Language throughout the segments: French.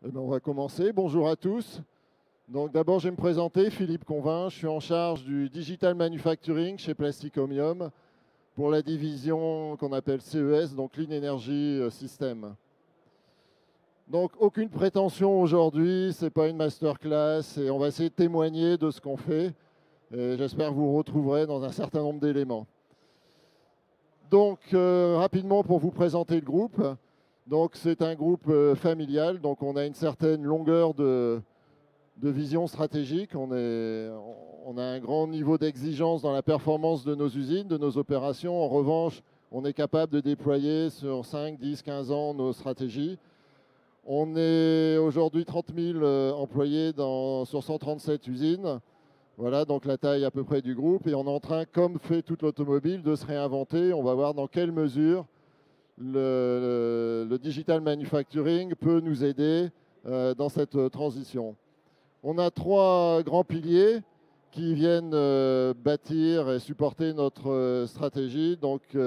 Eh bien, on va commencer. Bonjour à tous. Donc d'abord, je vais me présenter, Philippe Convin. Je suis en charge du Digital Manufacturing chez Plastic Omnium pour la division qu'on appelle CES, donc Clean Energy System. Donc aucune prétention aujourd'hui, ce n'est pas une masterclass et on va essayer de témoigner de ce qu'on fait. J'espère que vous retrouverez dans un certain nombre d'éléments. Donc rapidement pour vous présenter le groupe. Donc c'est un groupe familial, donc on a une certaine longueur de vision stratégique. On a un grand niveau d'exigence dans la performance de nos usines, de nos opérations. En revanche, on est capable de déployer sur 5, 10, 15 ans nos stratégies. On est aujourd'hui 30 000 employés sur 137 usines. Voilà, donc la taille à peu près du groupe. Et on est en train, comme fait toute l'automobile, de se réinventer. On va voir dans quelle mesure le digital manufacturing peut nous aider dans cette transition. On a trois grands piliers qui viennent bâtir et supporter notre stratégie. Donc, tout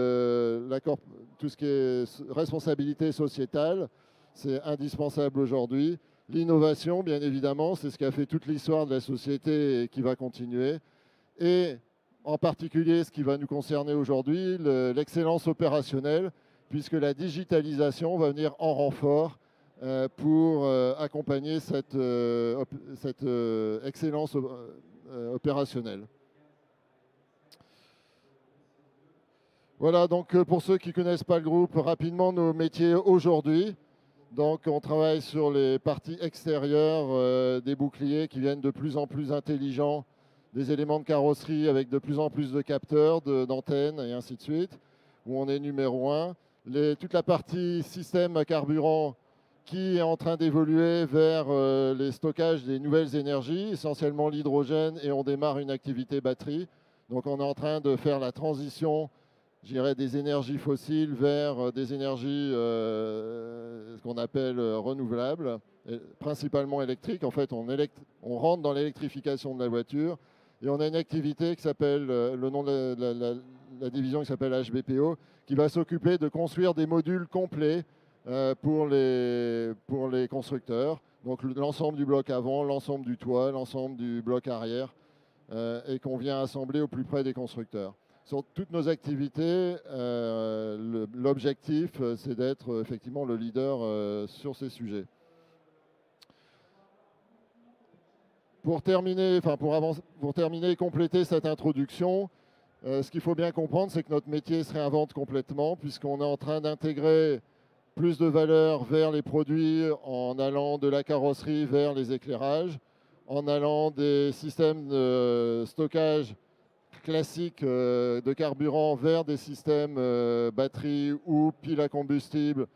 ce qui est responsabilité sociétale, c'est indispensable aujourd'hui. L'innovation, bien évidemment, c'est ce qui a fait toute l'histoire de la société et qui va continuer. Et en particulier, ce qui va nous concerner aujourd'hui, l'excellence opérationnelle, puisque la digitalisation va venir en renfort pour accompagner cette excellence opérationnelle. Voilà, donc pour ceux qui ne connaissent pas le groupe, rapidement nos métiers aujourd'hui. Donc on travaille sur les parties extérieures des boucliers qui viennent de plus en plus intelligents, des éléments de carrosserie avec de plus en plus de capteurs, d'antennes et ainsi de suite, où on est numéro 1. Toute la partie système à carburant qui est en train d'évoluer vers les stockages des nouvelles énergies, essentiellement l'hydrogène, et on démarre une activité batterie. Donc on est en train de faire la transition, je dirais, des énergies fossiles vers des énergies ce qu'on appelle renouvelables, principalement électriques. En fait, on rentre dans l'électrification de la voiture et on a une activité qui s'appelle, le nom de la division qui s'appelle HBPO, qui va s'occuper de construire des modules complets pour les constructeurs. Donc l'ensemble du bloc avant, l'ensemble du toit, l'ensemble du bloc arrière et qu'on vient assembler au plus près des constructeurs. Sur toutes nos activités, l'objectif, c'est d'être effectivement le leader sur ces sujets. Pour terminer et compléter cette introduction, ce qu'il faut bien comprendre, c'est que notre métier se réinvente complètement, puisqu'on est en train d'intégrer plus de valeur vers les produits en allant de la carrosserie vers les éclairages, en allant des systèmes de stockage classiques de carburant vers des systèmes batterie ou piles à combustible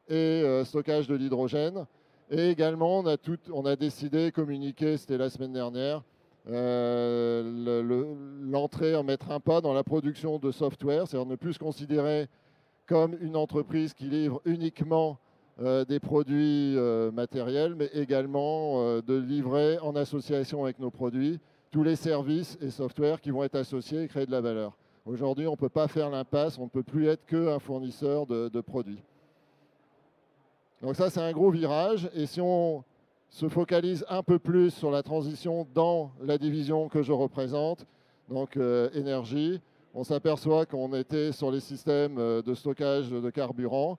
et stockage de l'hydrogène. Et également, on a décidé, communiqué, c'était la semaine dernière, l'entrée, en mettre un pas dans la production de software, c'est-à-dire ne plus se considérer comme une entreprise qui livre uniquement des produits matériels, mais également de livrer en association avec nos produits tous les services et softwares qui vont être associés et créer de la valeur. Aujourd'hui, on ne peut pas faire l'impasse, on ne peut plus être qu'un fournisseur de produits. Donc ça, c'est un gros virage. Et si on se focalise un peu plus sur la transition dans la division que je représente, donc énergie, on s'aperçoit qu'on était sur les systèmes de stockage de carburant,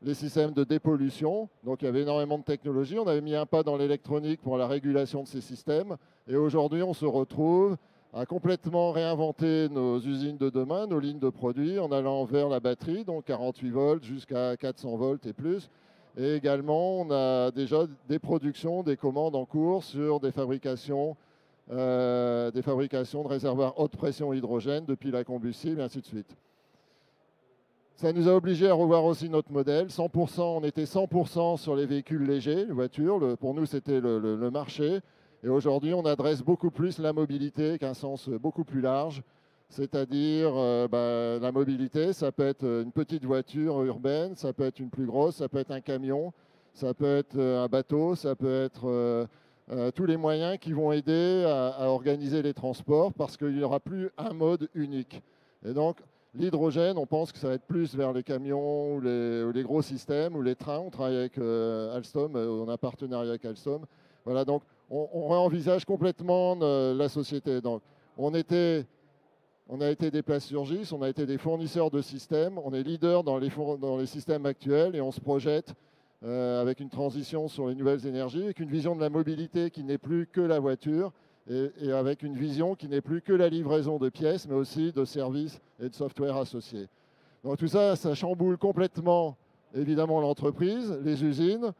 les systèmes de dépollution. Donc il y avait énormément de technologies. On avait mis un pas dans l'électronique pour la régulation de ces systèmes. Et aujourd'hui, on se retrouve à complètement réinventer nos usines de demain, nos lignes de produits, en allant vers la batterie, donc 48 volts jusqu'à 400 volts et plus. Et également, on a déjà des productions, des commandes en cours sur des fabrications de réservoirs haute pression hydrogène, de piles à combustible, et ainsi de suite. Ça nous a obligés à revoir aussi notre modèle. 100%, on était 100% sur les véhicules légers, les voitures. Pour nous, c'était le marché. Et aujourd'hui, on adresse beaucoup plus la mobilité qu'un sens beaucoup plus large. C'est-à-dire la mobilité, ça peut être une petite voiture urbaine, ça peut être une plus grosse, ça peut être un camion, ça peut être un bateau, ça peut être tous les moyens qui vont aider à organiser les transports parce qu'il n'y aura plus un mode unique. Et donc, L'hydrogène, on pense que ça va être plus vers les camions ou les gros systèmes ou les trains. On travaille avec Alstom, on a un partenariat avec Alstom. Voilà, donc on réenvisage complètement la société. Donc, on a été des places Surgis, on a été des fournisseurs de systèmes, on est leader dans les systèmes actuels et on se projette avec une transition sur les nouvelles énergies, avec une vision de la mobilité qui n'est plus que la voiture et avec une vision qui n'est plus que la livraison de pièces, mais aussi de services et de software associés. Donc tout ça, ça chamboule complètement, évidemment, l'entreprise, les usines.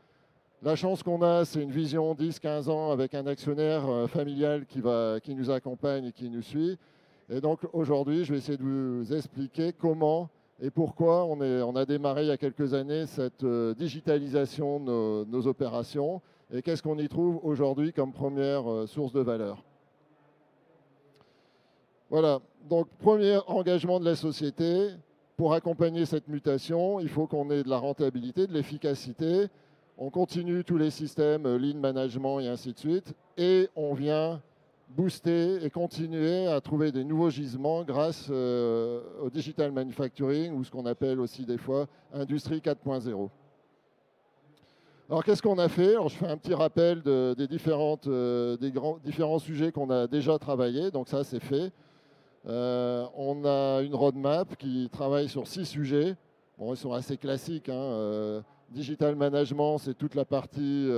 La chance qu'on a, c'est une vision 10-15 ans avec un actionnaire familial qui nous accompagne et qui nous suit. Et donc aujourd'hui, je vais essayer de vous expliquer comment et pourquoi on a démarré il y a quelques années cette digitalisation de nos opérations et qu'est-ce qu'on y trouve aujourd'hui comme première source de valeur. Voilà, donc premier engagement de la société. Pour accompagner cette mutation, il faut qu'on ait de la rentabilité, de l'efficacité. On continue tous les systèmes, lean management et ainsi de suite. Et on vient booster et continuer à trouver des nouveaux gisements grâce au digital manufacturing ou ce qu'on appelle aussi des fois industrie 4.0. Alors qu'est-ce qu'on a fait? Alors, je fais un petit rappel des différents sujets qu'on a déjà travaillés. Donc ça, c'est fait. On a une roadmap qui travaille sur 6 sujets. Bon, ils sont assez classiques. Digital management, c'est toute la partie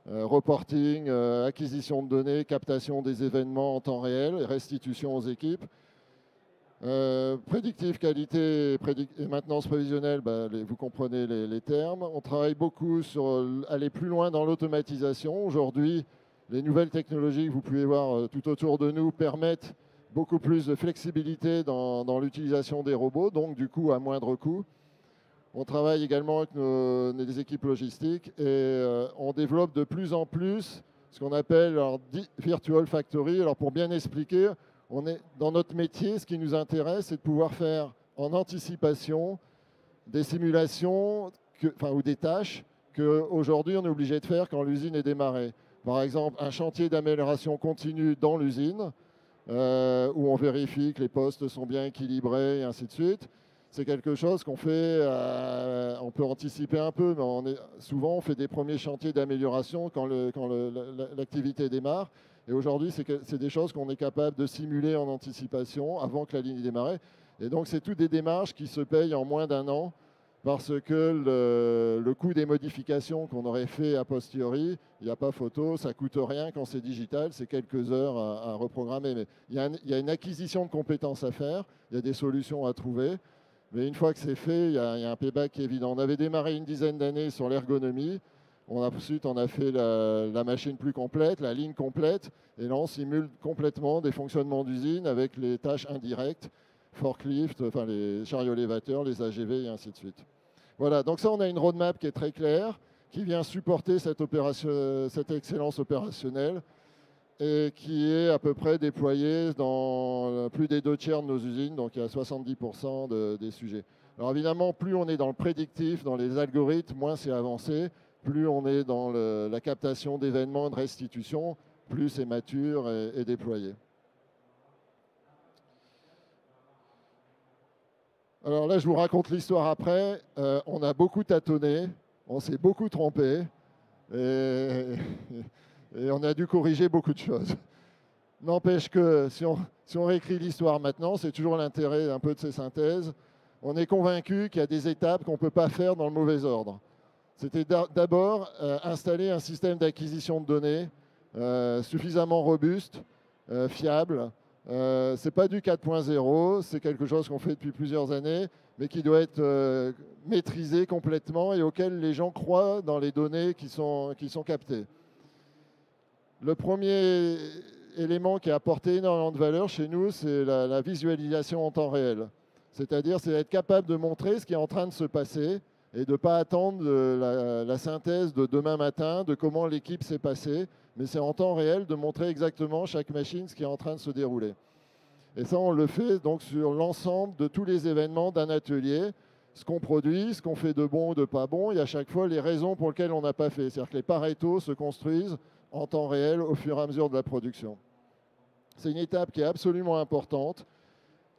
reporting, acquisition de données, captation des événements en temps réel, restitution aux équipes. Prédictive qualité et maintenance prévisionnelle, vous comprenez les termes. On travaille beaucoup sur aller plus loin dans l'automatisation. Aujourd'hui, les nouvelles technologies que vous pouvez voir tout autour de nous permettent beaucoup plus de flexibilité dans l'utilisation des robots, donc du coup à moindre coût. On travaille également avec des équipes logistiques et on développe de plus en plus ce qu'on appelle Virtual Factory. Alors pour bien expliquer, on est dans notre métier, ce qui nous intéresse, c'est de pouvoir faire en anticipation des simulations ou des tâches qu'aujourd'hui on est obligé de faire quand l'usine est démarrée. Par exemple, un chantier d'amélioration continue dans l'usine où on vérifie que les postes sont bien équilibrés et ainsi de suite. C'est quelque chose qu'on fait, on peut anticiper un peu, mais souvent on fait des premiers chantiers d'amélioration quand l'activité démarre. Et aujourd'hui, c'est des choses qu'on est capable de simuler en anticipation avant que la ligne démarre. Et donc, c'est toutes des démarches qui se payent en moins d'un an parce que le coût des modifications qu'on aurait fait a posteriori, il n'y a pas photo, ça ne coûte rien quand c'est digital, c'est quelques heures à reprogrammer. Mais il y a une acquisition de compétences à faire, il y a des solutions à trouver. Mais une fois que c'est fait, il y a un payback qui est évident. On avait démarré une dizaine d'années sur l'ergonomie. Ensuite, on a fait la machine plus complète, la ligne complète. Et là, on simule complètement des fonctionnements d'usine avec les tâches indirectes, forklift, enfin les chariots élévateurs, les AGV et ainsi de suite. Voilà, donc ça, on a une roadmap qui est très claire, qui vient supporter cette excellence opérationnelle et qui est à peu près déployée dans plus des 2/3 de nos usines, donc il y a 70% des sujets. Alors évidemment, plus on est dans le prédictif, dans les algorithmes, moins c'est avancé, plus on est dans la captation d'événements, de restitution, plus c'est mature et déployé. Alors là, je vous raconte l'histoire après. On a beaucoup tâtonné, on s'est beaucoup trompé et on a dû corriger beaucoup de choses. N'empêche que si on réécrit l'histoire maintenant, c'est toujours l'intérêt un peu de ces synthèses. On est convaincu qu'il y a des étapes qu'on ne peut pas faire dans le mauvais ordre. C'était d'abord installer un système d'acquisition de données suffisamment robuste, fiable. Ce n'est pas du 4.0, c'est quelque chose qu'on fait depuis plusieurs années, mais qui doit être maîtrisé complètement et auquel les gens croient dans les données qui sont captées. Le premier élément qui a apporté énormément de valeur chez nous, c'est la visualisation en temps réel. C'est-à-dire, c'est être capable de montrer ce qui est en train de se passer et de ne pas attendre la synthèse de demain matin, de comment l'équipe s'est passée, mais c'est en temps réel de montrer exactement chaque machine ce qui est en train de se dérouler. Et ça, on le fait donc sur l'ensemble de tous les événements d'un atelier, ce qu'on produit, ce qu'on fait de bon ou de pas bon, et à chaque fois les raisons pour lesquelles on n'a pas fait. C'est-à-dire que les Pareto se construisent en temps réel au fur et à mesure de la production. C'est une étape qui est absolument importante.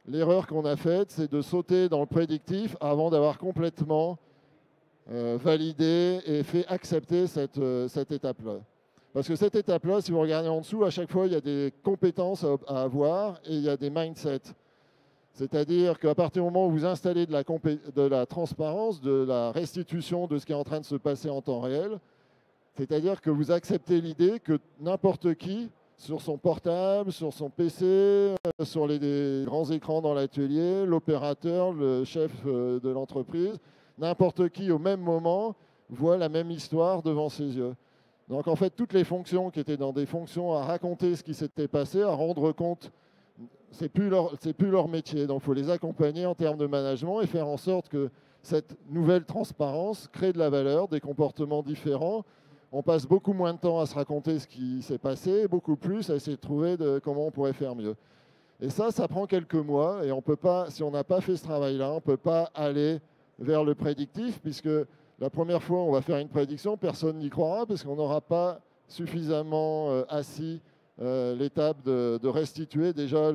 l'erreur qu'on a faite, c'est de sauter dans le prédictif avant d'avoir complètement validé et fait accepter cette étape-là. Parce que cette étape-là, si vous regardez en dessous, à chaque fois, il y a des compétences à avoir et il y a des mindsets. C'est-à-dire qu'à partir du moment où vous installez de la transparence, de la restitution de ce qui est en train de se passer en temps réel, c'est-à-dire que vous acceptez l'idée que n'importe qui, sur son portable, sur son PC, sur les grands écrans dans l'atelier, l'opérateur, le chef de l'entreprise, n'importe qui au même moment voit la même histoire devant ses yeux. Donc en fait, toutes les fonctions qui étaient dans des fonctions à raconter ce qui s'était passé, à rendre compte, c'est plus leur métier. Donc il faut les accompagner en termes de management et faire en sorte que cette nouvelle transparence crée de la valeur, des comportements différents. On passe beaucoup moins de temps à se raconter ce qui s'est passé, beaucoup plus à essayer de trouver comment on pourrait faire mieux. Et ça prend quelques mois et on peut pas, si on n'a pas fait ce travail-là, on ne peut pas aller vers le prédictif puisque la première fois, on va faire une prédiction, personne n'y croira parce qu'on n'aura pas suffisamment assis l'étape de restituer déjà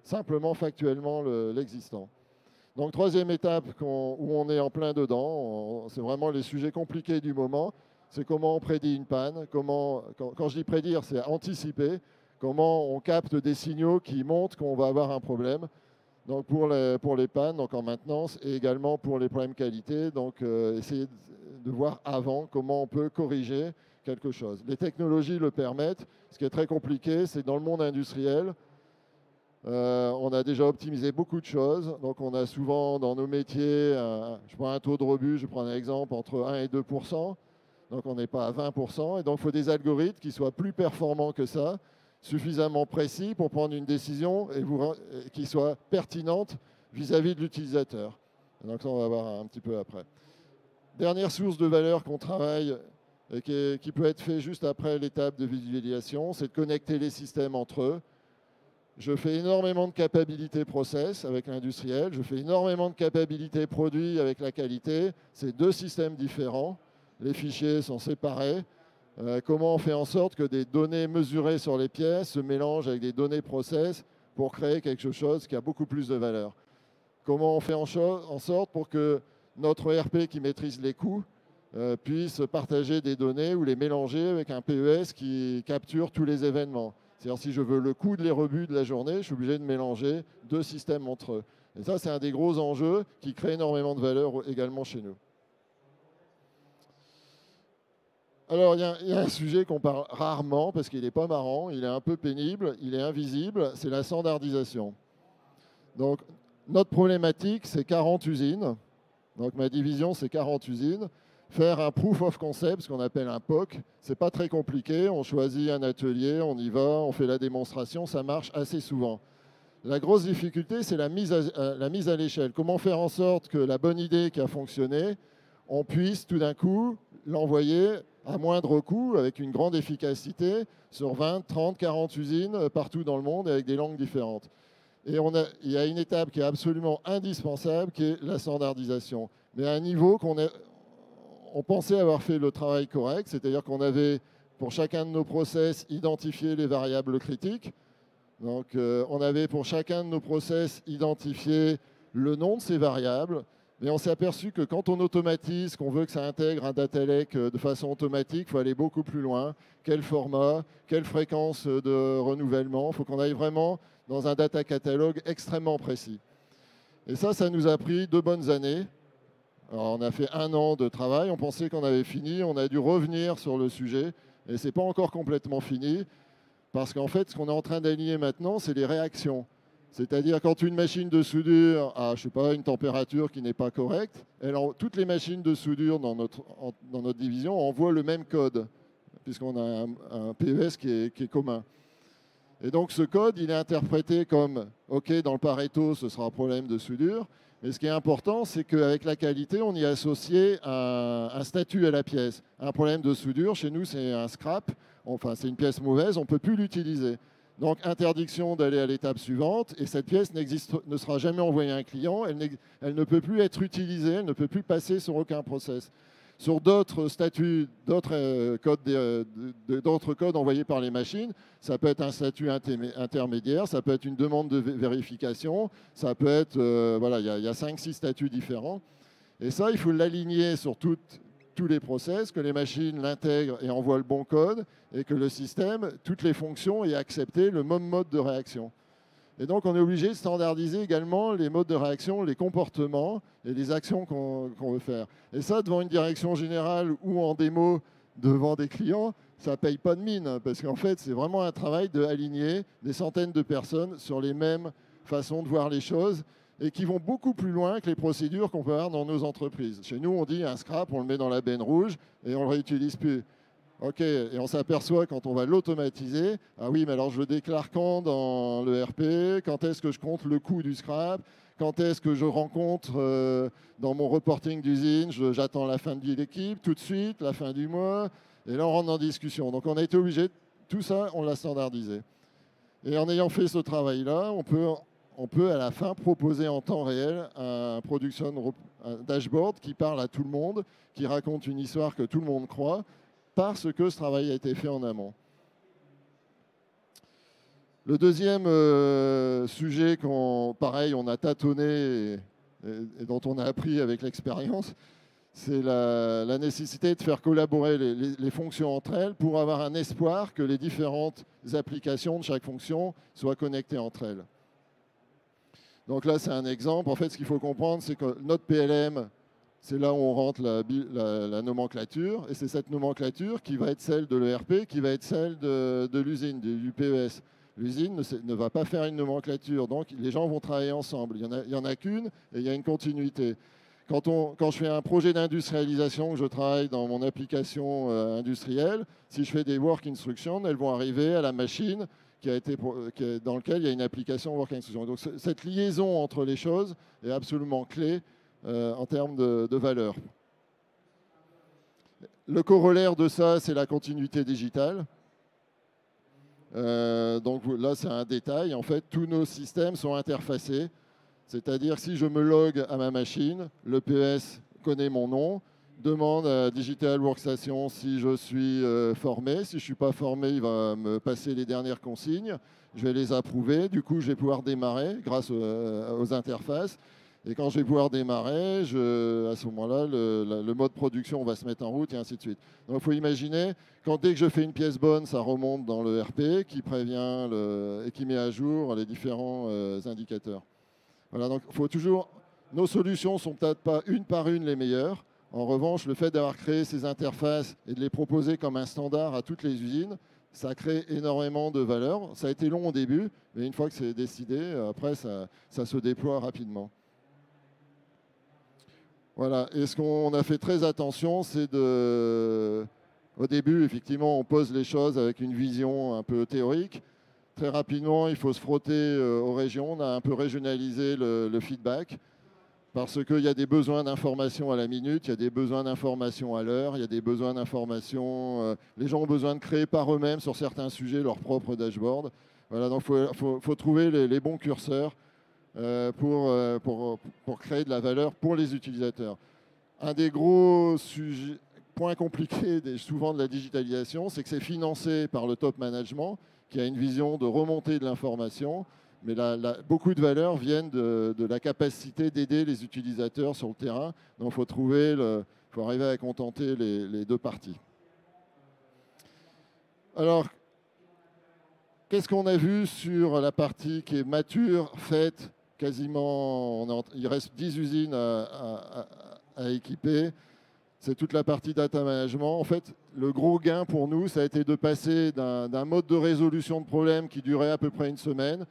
simplement factuellement l'existant. Donc, troisième étape où on est en plein dedans, c'est vraiment les sujets compliqués du moment, c'est comment on prédit une panne, quand je dis prédire, c'est anticiper, comment on capte des signaux qui montrent qu'on va avoir un problème. Donc pour les pannes, donc en maintenance, et également pour les problèmes qualité, donc essayer de voir avant comment on peut corriger quelque chose. Les technologies le permettent. Ce qui est très compliqué, c'est dans le monde industriel, on a déjà optimisé beaucoup de choses. Donc on a souvent dans nos métiers, je prends un taux de rebut, je prends un exemple, entre 1 et 2%. Donc on n'est pas à 20%. Et donc il faut des algorithmes qui soient plus performants que ça, suffisamment précis pour prendre une décision et qui soit pertinente vis-à-vis de l'utilisateur. Donc ça, on va voir un petit peu après. Dernière source de valeur qu'on travaille et qui peut être fait juste après l'étape de visualisation, c'est de connecter les systèmes entre eux. Je fais énormément de capacité process avec l'industriel, je fais énormément de capacité produit avec la qualité. C'est deux systèmes différents. Les fichiers sont séparés. Comment on fait en sorte que des données mesurées sur les pièces se mélangent avec des données process pour créer quelque chose qui a beaucoup plus de valeur. Comment on fait en sorte pour que notre ERP qui maîtrise les coûts puisse partager des données ou les mélanger avec un PES qui capture tous les événements. C'est-à-dire si je veux le coût de les rebuts de la journée, je suis obligé de mélanger deux systèmes entre eux. Et ça, c'est un des gros enjeux qui crée énormément de valeur également chez nous. Alors, il y a un sujet qu'on parle rarement parce qu'il n'est pas marrant, il est un peu pénible, il est invisible, c'est la standardisation. Donc, notre problématique, c'est 40 usines. Donc, ma division, c'est 40 usines. Faire un proof of concept, ce qu'on appelle un POC, c'est pas très compliqué. On choisit un atelier, on y va, on fait la démonstration, ça marche assez souvent. La grosse difficulté, c'est la mise à l'échelle. Comment faire en sorte que la bonne idée qui a fonctionné, on puisse tout d'un coup l'envoyer à moindre coût, avec une grande efficacité, sur 20, 30, 40 usines partout dans le monde avec des langues différentes. Et il y a une étape qui est absolument indispensable, qui est la standardisation. Mais à un niveau on pensait avoir fait le travail correct, c'est-à-dire qu'on avait, pour chacun de nos process, identifié les variables critiques. Donc, on avait pour chacun de nos process identifié le nom de ces variables. Mais on s'est aperçu que quand on automatise, qu'on veut que ça intègre un data lake de façon automatique, il faut aller beaucoup plus loin. Quel format, quelle fréquence de renouvellement. Il faut qu'on aille vraiment dans un data catalogue extrêmement précis. Et ça nous a pris 2 bonnes années. Alors, on a fait 1 an de travail, on pensait qu'on avait fini, on a dû revenir sur le sujet. Et ce n'est pas encore complètement fini, parce qu'en fait, ce qu'on est en train d'aligner maintenant, c'est les réactions. C'est-à-dire quand une machine de soudure a, je sais pas, une température qui n'est pas correcte, toutes les machines de soudure dans notre division envoient le même code, puisqu'on a un PES qui est commun. Et donc ce code, il est interprété comme « OK, dans le Pareto, ce sera un problème de soudure ». Mais ce qui est important, c'est qu'avec la qualité, on y a associé un statut à la pièce. Un problème de soudure, chez nous, c'est un scrap, enfin c'est une pièce mauvaise, on ne peut plus l'utiliser. Donc, interdiction d'aller à l'étape suivante, et cette pièce ne sera jamais envoyée à un client, elle ne peut plus être utilisée, elle ne peut plus passer sur aucun process. sur d'autres statuts, d'autres codes envoyés par les machines. Ça peut être un statut intermédiaire, ça peut être une demande de vérification, ça peut être, voilà, il y a 5-6 statuts différents. Et ça, il faut l'aligner sur tous les process, que les machines l'intègrent et envoient le bon code, et que le système, toutes les fonctions, aient accepté le même mode de réaction. Et donc, on est obligé de standardiser également les modes de réaction, les comportements et les actions qu'on veut faire. Et ça, devant une direction générale ou en démo devant des clients, ça ne paye pas de mine, parce qu'en fait, c'est vraiment un travail d'aligner des centaines de personnes sur les mêmes façons de voir les choses et qui vont beaucoup plus loin que les procédures qu'on peut avoir dans nos entreprises. Chez nous, on dit un scrap, on le met dans la benne rouge et on ne le réutilise plus. OK, et on s'aperçoit quand on va l'automatiser, ah oui, mais alors je le déclare quand dans l'ERP, quand est-ce que je compte le coût du scrap, quand est-ce que je rencontre dans mon reporting d'usine, j'attends la fin de l'équipe, tout de suite, la fin du mois, et là on rentre en discussion. Donc on a été obligé, tout ça, on l'a standardisé. Et en ayant fait ce travail-là, on peut à la fin proposer en temps réel un dashboard qui parle à tout le monde, qui raconte une histoire que tout le monde croit, parce que ce travail a été fait en amont. Le deuxième sujet, pareil, on a tâtonné et dont on a appris avec l'expérience, c'est la nécessité de faire collaborer les fonctions entre elles pour avoir un espoir que les différentes applications de chaque fonction soient connectées entre elles. Donc là, c'est un exemple. En fait, ce qu'il faut comprendre, c'est que notre PLM, c'est là où on rentre la nomenclature, et c'est cette nomenclature qui va être celle de l'ERP, qui va être celle de l'usine, du PES. L'usine ne va pas faire une nomenclature, donc les gens vont travailler ensemble. Il y en a qu'une, et il y a une continuité. Quand je fais un projet d'industrialisation, que je travaille dans mon application industrielle, si je fais des work instructions, elles vont arriver à la machine dans laquelle il y a une application work instruction. Donc cette liaison entre les choses est absolument clé en termes de valeur. Le corollaire de ça, c'est la continuité digitale. Donc là, c'est un détail. En fait, tous nos systèmes sont interfacés. C'est-à-dire, si je me log à ma machine, le PS connaît mon nom, demande à Digital Workstation si je suis formé. Si je ne suis pas formé, il va me passer les dernières consignes. Je vais les approuver. Du coup, je vais pouvoir démarrer grâce aux interfaces. Et quand je vais pouvoir démarrer, à ce moment-là, le mode production va se mettre en route et ainsi de suite. Donc il faut imaginer, dès que je fais une pièce bonne, ça remonte dans le RP qui prévient et qui met à jour les différents indicateurs. Voilà, donc il faut toujours. Nos solutions ne sont peut-être pas une par une les meilleures. En revanche, le fait d'avoir créé ces interfaces et de les proposer comme un standard à toutes les usines, ça crée énormément de valeur. Ça a été long au début, mais une fois que c'est décidé, après, ça se déploie rapidement. Voilà, et ce qu'on a fait très attention, c'est au début, effectivement, on pose les choses avec une vision un peu théorique. Très rapidement, il faut se frotter aux régions. On a un peu régionalisé le feedback parce qu'il y a des besoins d'information à la minute, il y a des besoins d'information à l'heure, il y a des besoins d'information. Les gens ont besoin de créer par eux-mêmes sur certains sujets leur propre dashboard. Voilà, donc il faut trouver les bons curseurs pour créer de la valeur pour les utilisateurs. Un des gros points compliqués souvent de la digitalisation, c'est que c'est financé par le top management qui a une vision de remontée de l'information, mais beaucoup de valeurs viennent de la capacité d'aider les utilisateurs sur le terrain. Donc il faut arriver à contenter les deux parties. Alors, qu'est-ce qu'on a vu sur la partie qui est mature, faite, quasiment, il reste 10 usines à équiper. C'est toute la partie data management. En fait, le gros gain pour nous, ça a été de passer d'un mode de résolution de problème qui durait à peu près une semaine.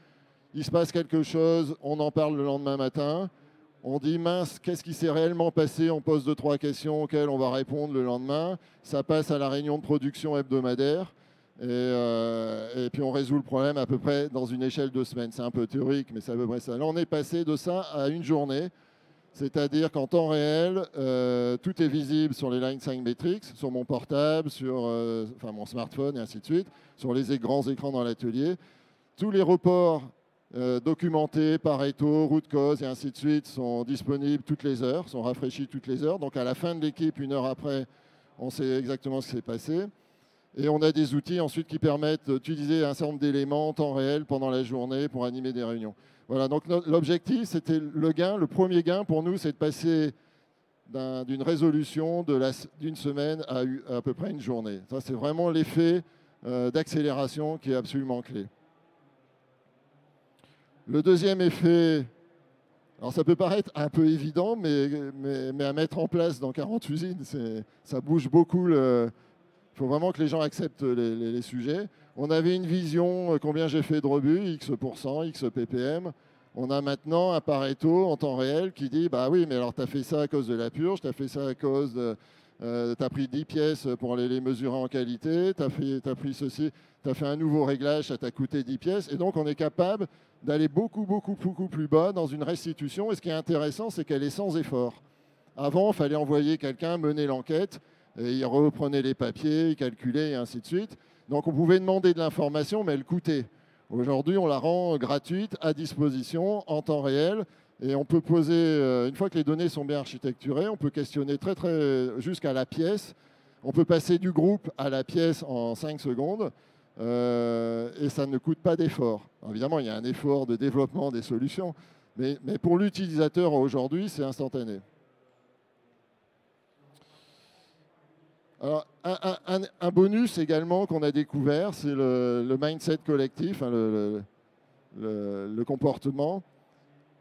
Il se passe quelque chose, on en parle le lendemain matin. On dit, mince, qu'est-ce qui s'est réellement passé? On pose 2-3 questions auxquelles on va répondre le lendemain. Ça passe à la réunion de production hebdomadaire. Et puis on résout le problème à peu près dans une échelle de semaines. C'est un peu théorique, mais c'est à peu près ça. Là, on est passé de ça à une journée. C'est-à-dire qu'en temps réel, tout est visible sur les Line 5 Metrics, sur mon portable, sur mon smartphone et ainsi de suite, sur les grands écrans dans l'atelier. Tous les reports documentés, Pareto, root cause et ainsi de suite, sont disponibles toutes les heures, sont rafraîchis toutes les heures. Donc à la fin de l'équipe, 1 heure après, on sait exactement ce qui s'est passé. Et on a des outils ensuite qui permettent d'utiliser un certain nombre d'éléments en temps réel pendant la journée pour animer des réunions. Voilà, donc l'objectif, c'était le gain. Le premier gain pour nous, c'est de passer d'une résolution d'une semaine à peu près une journée. Ça, c'est vraiment l'effet d'accélération qui est absolument clé. Le deuxième effet, alors ça peut paraître un peu évident, mais à mettre en place dans 40 usines, ça bouge beaucoup. Il faut vraiment que les gens acceptent les sujets. On avait une vision, combien j'ai fait de rebut, X%, X ppm. On a maintenant un Pareto en temps réel qui dit, bah oui, mais alors tu as fait ça à cause de la purge, tu as fait ça à cause de... tu as pris 10 pièces pour aller les mesurer en qualité, tu as pris ceci, tu as fait un nouveau réglage, ça t'a coûté 10 pièces. Et donc, on est capable d'aller beaucoup plus bas dans une restitution. Et ce qui est intéressant, c'est qu'elle est sans effort. Avant, il fallait envoyer quelqu'un mener l'enquête, et il reprenait les papiers, il calculait, et ainsi de suite. Donc, on pouvait demander de l'information, mais elle coûtait. Aujourd'hui, on la rend gratuite, à disposition, en temps réel. Et on peut poser, une fois que les données sont bien architecturées, on peut questionner jusqu'à la pièce. On peut passer du groupe à la pièce en 5 secondes. Et ça ne coûte pas d'effort. Évidemment, il y a un effort de développement des solutions. Mais pour l'utilisateur aujourd'hui, c'est instantané. Alors, un bonus également qu'on a découvert, c'est le mindset collectif, hein, le comportement.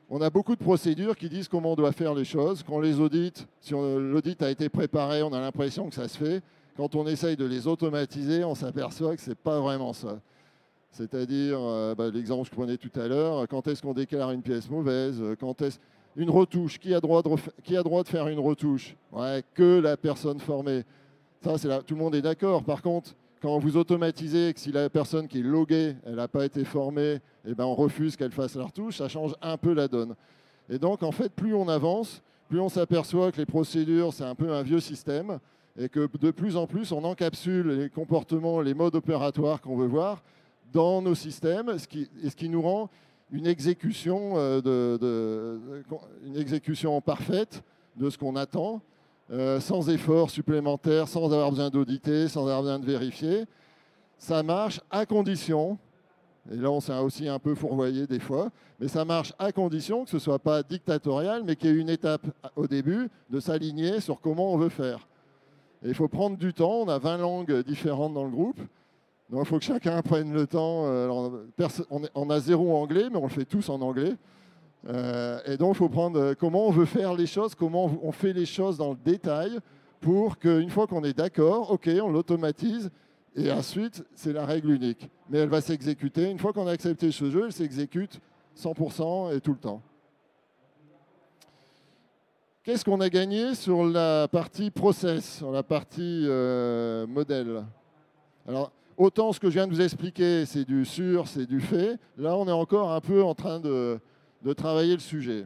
On a beaucoup de procédures qui disent comment on doit faire les choses. Quand on les audite, si l'audit a été préparé, on a l'impression que ça se fait. Quand on essaye de les automatiser, on s'aperçoit que ce n'est pas vraiment ça. C'est-à-dire, l'exemple que je prenais tout à l'heure, quand est-ce qu'on déclare une pièce mauvaise, une retouche, qui a droit de faire une retouche? Ouais, que la personne formée. Ça, tout le monde est d'accord. Par contre, quand vous automatisez que si la personne qui est loguée, elle n'a pas été formée, eh ben on refuse qu'elle fasse la retouche, ça change un peu la donne. Et donc, en fait, plus on avance, plus on s'aperçoit que les procédures, c'est un peu un vieux système et que de plus en plus, on encapsule les comportements, les modes opératoires qu'on veut voir dans nos systèmes, ce qui nous rend une exécution, une exécution parfaite de ce qu'on attend, sans effort supplémentaire, sans avoir besoin d'auditer, sans avoir besoin de vérifier. Ça marche à condition, et là on s'est aussi un peu fourvoyé des fois, mais ça marche à condition que ce ne soit pas dictatorial, mais qu'il y ait une étape au début de s'aligner sur comment on veut faire. Et il faut prendre du temps, on a 20 langues différentes dans le groupe, donc il faut que chacun prenne le temps. On a 0 anglais, mais on le fait tous en anglais. Et donc, il faut prendre comment on veut faire les choses, comment on fait les choses dans le détail pour qu'une fois qu'on est d'accord, OK, on l'automatise et ensuite, c'est la règle unique. Mais elle va s'exécuter. Une fois qu'on a accepté ce jeu, elle s'exécute 100% et tout le temps. Qu'est-ce qu'on a gagné sur la partie process, sur la partie modèle? Alors, autant ce que je viens de vous expliquer, c'est du sûr, c'est du fait. Là, on est encore un peu en train de travailler le sujet.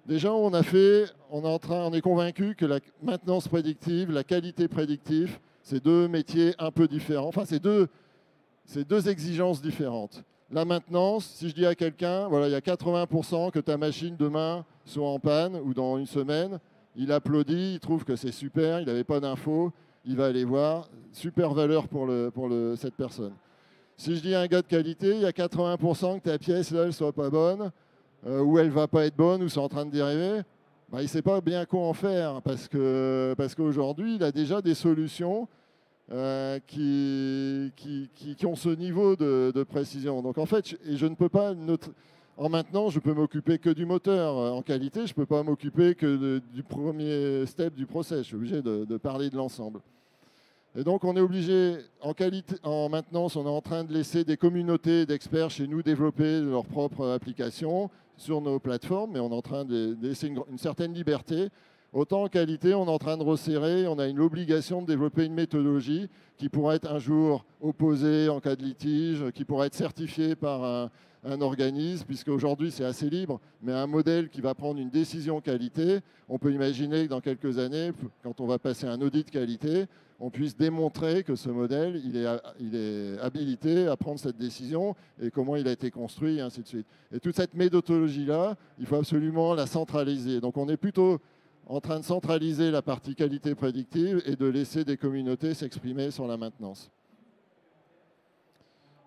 Déjà, on est convaincu que la maintenance prédictive, la qualité prédictive, c'est 2 métiers un peu différents. Enfin, c'est deux exigences différentes. La maintenance, si je dis à quelqu'un, voilà, il y a 80% que ta machine demain soit en panne ou dans une semaine, il applaudit, il trouve que c'est super, il n'avait pas d'infos, il va aller voir, super valeur pour cette personne. Si je dis à un gars de qualité, il y a 80% que ta pièce, là, elle ne soit pas bonne, ou elle ne va pas être bonne, ou c'est en train de dériver, bah, il ne sait pas bien quoi en faire, parce qu'aujourd'hui, il a déjà des solutions qui ont ce niveau de précision. Donc en fait, je ne peux pas... Maintenant, je peux m'occuper que du moteur. En qualité, je ne peux pas m'occuper que du premier step du process. Je suis obligé de parler de l'ensemble. Et donc, on est obligé, en maintenance, on est en train de laisser des communautés d'experts chez nous développer leurs propres applications sur nos plateformes, mais on est en train de laisser une certaine liberté. Autant en qualité, on est en train de resserrer, on a l'obligation de développer une méthodologie qui pourrait être un jour opposée en cas de litige, qui pourrait être certifiée par un organisme, puisque aujourd'hui c'est assez libre, mais un modèle qui va prendre une décision qualité, on peut imaginer que dans quelques années, quand on va passer un audit qualité, on puisse démontrer que ce modèle, il est habilité à prendre cette décision et comment il a été construit, et ainsi de suite. Et toute cette méthodologie-là, il faut absolument la centraliser. Donc on est plutôt en train de centraliser la partie qualité prédictive et de laisser des communautés s'exprimer sur la maintenance.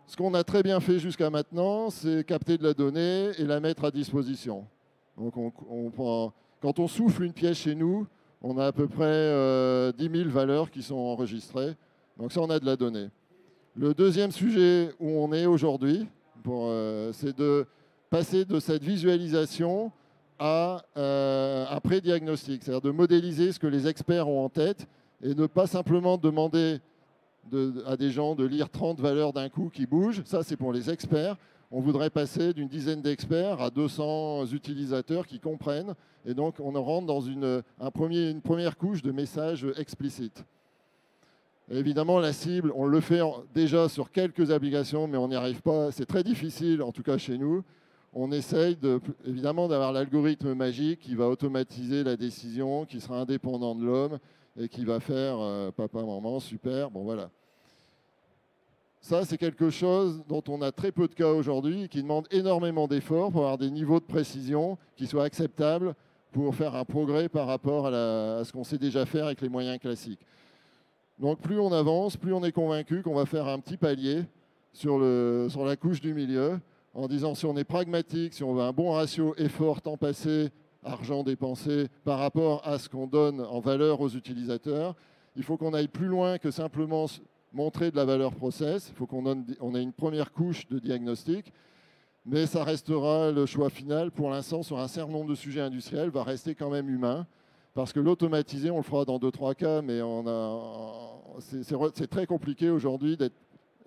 Ce qu'on a très bien fait jusqu'à maintenant, c'est capter de la donnée et la mettre à disposition. Donc quand on souffle une pièce chez nous, on a à peu près 10 000 valeurs qui sont enregistrées. Donc ça, on a de la donnée. Le deuxième sujet où on est aujourd'hui, c'est de passer de cette visualisation à un pré-diagnostic, c'est-à-dire de modéliser ce que les experts ont en tête et ne pas simplement demander à des gens de lire 30 valeurs d'un coup qui bougent. Ça, c'est pour les experts. On voudrait passer d'une dizaine d'experts à 200 utilisateurs qui comprennent. Et donc, on rentre dans une première couche de messages explicites. Et évidemment, la cible, on le fait déjà sur quelques applications, mais on n'y arrive pas. C'est très difficile, en tout cas chez nous. On essaye évidemment d'avoir l'algorithme magique qui va automatiser la décision, qui sera indépendant de l'homme et qui va faire papa, maman, super, bon voilà. Ça, c'est quelque chose dont on a très peu de cas aujourd'hui, qui demande énormément d'efforts pour avoir des niveaux de précision qui soient acceptables pour faire un progrès par rapport à ce qu'on sait déjà faire avec les moyens classiques. Donc plus on avance, plus on est convaincu qu'on va faire un petit palier sur la couche du milieu, en disant si on est pragmatique, si on veut un bon ratio effort, temps passé, argent dépensé par rapport à ce qu'on donne en valeur aux utilisateurs, il faut qu'on aille plus loin que simplement montrer de la valeur process. Il faut qu'on ait une première couche de diagnostic, mais ça restera le choix final. Pour l'instant, sur un certain nombre de sujets industriels, va rester quand même humain, parce que l'automatiser, on le fera dans 2-3 cas, mais c'est très compliqué aujourd'hui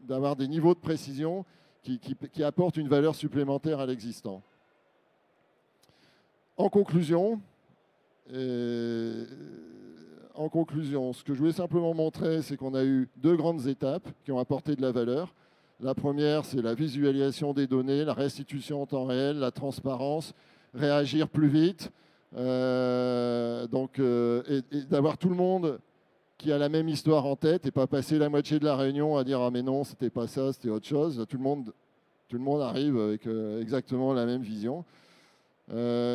d'avoir des niveaux de précision qui apportent une valeur supplémentaire à l'existant. En conclusion, ce que je voulais simplement montrer, c'est qu'on a eu 2 grandes étapes qui ont apporté de la valeur. La première, c'est la visualisation des données, la restitution en temps réel, la transparence, réagir plus vite, et d'avoir tout le monde qui a la même histoire en tête et pas passer la moitié de la réunion à dire « Ah mais non, c'était pas ça, c'était autre chose ». Tout le monde arrive avec exactement la même vision.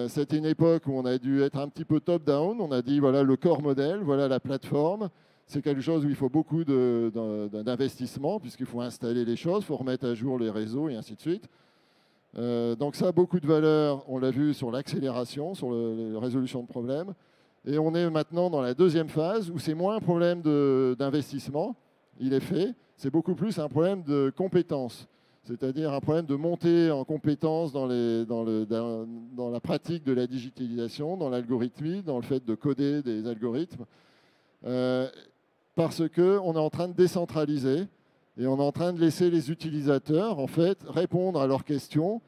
C'était une époque où on a dû être un petit peu top-down. On a dit voilà le corps modèle, voilà la plateforme. C'est quelque chose où il faut beaucoup d'investissement puisqu'il faut installer les choses, il faut remettre à jour les réseaux et ainsi de suite. Donc ça a beaucoup de valeur, on l'a vu sur l'accélération, sur la résolution de problèmes. Et on est maintenant dans la deuxième phase où c'est moins un problème d'investissement, il est fait, c'est beaucoup plus un problème de compétences. C'est-à-dire un problème de montée en compétences dans la pratique de la digitalisation, dans l'algorithmie, dans le fait de coder des algorithmes, parce qu'on est en train de décentraliser et on est en train de laisser les utilisateurs en fait, répondre à leurs questions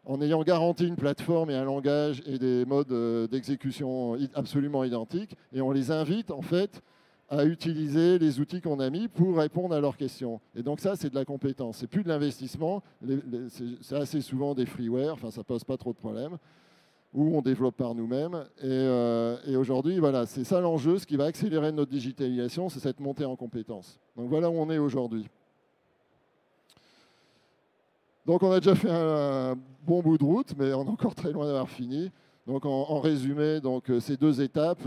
en ayant garanti une plateforme et un langage et des modes d'exécution absolument identiques. Et on les invite en fait à utiliser les outils qu'on a mis pour répondre à leurs questions. Et donc ça, c'est de la compétence. C'est plus de l'investissement. C'est assez souvent des freeware. Enfin, ça pose pas trop de problèmes. Ou on développe par nous-mêmes. Et aujourd'hui, voilà, c'est ça l'enjeu. Ce qui va accélérer notre digitalisation, c'est cette montée en compétences. Donc voilà où on est aujourd'hui. Donc on a déjà fait un bon bout de route, mais on est encore très loin d'avoir fini. Donc en résumé, ces 2 étapes,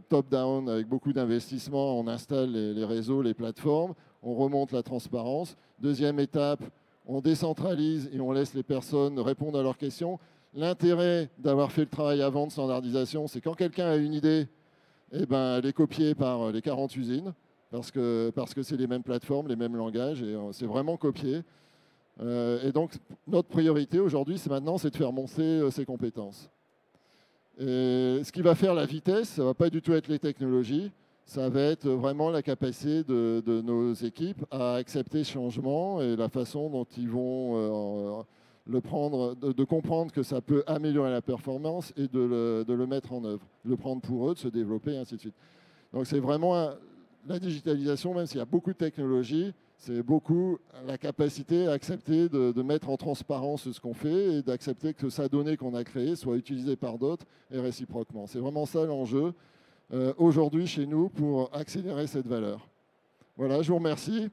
top-down avec beaucoup d'investissement, on installe les réseaux, les plateformes, on remonte la transparence. Deuxième étape, on décentralise et on laisse les personnes répondre à leurs questions. L'intérêt d'avoir fait le travail avant de standardisation, c'est quand quelqu'un a une idée, eh ben, elle est copiée par les 40 usines, parce que c'est les mêmes plateformes, les mêmes langages, et c'est vraiment copié. Et donc, notre priorité aujourd'hui, c'est de faire monter ces compétences. Et ce qui va faire la vitesse, ça ne va pas du tout être les technologies, ça va être vraiment la capacité de nos équipes à accepter ce changement et la façon dont ils vont le prendre, de comprendre que ça peut améliorer la performance et de le mettre en œuvre, le prendre pour eux, de se développer, et ainsi de suite. Donc c'est vraiment la digitalisation, même s'il y a beaucoup de technologies, C'est beaucoup la capacité à accepter de mettre en transparence ce qu'on fait et d'accepter que sa donnée qu'on a créée soit utilisée par d'autres et réciproquement. C'est vraiment ça l'enjeu aujourd'hui chez nous pour accélérer cette valeur. Voilà, je vous remercie.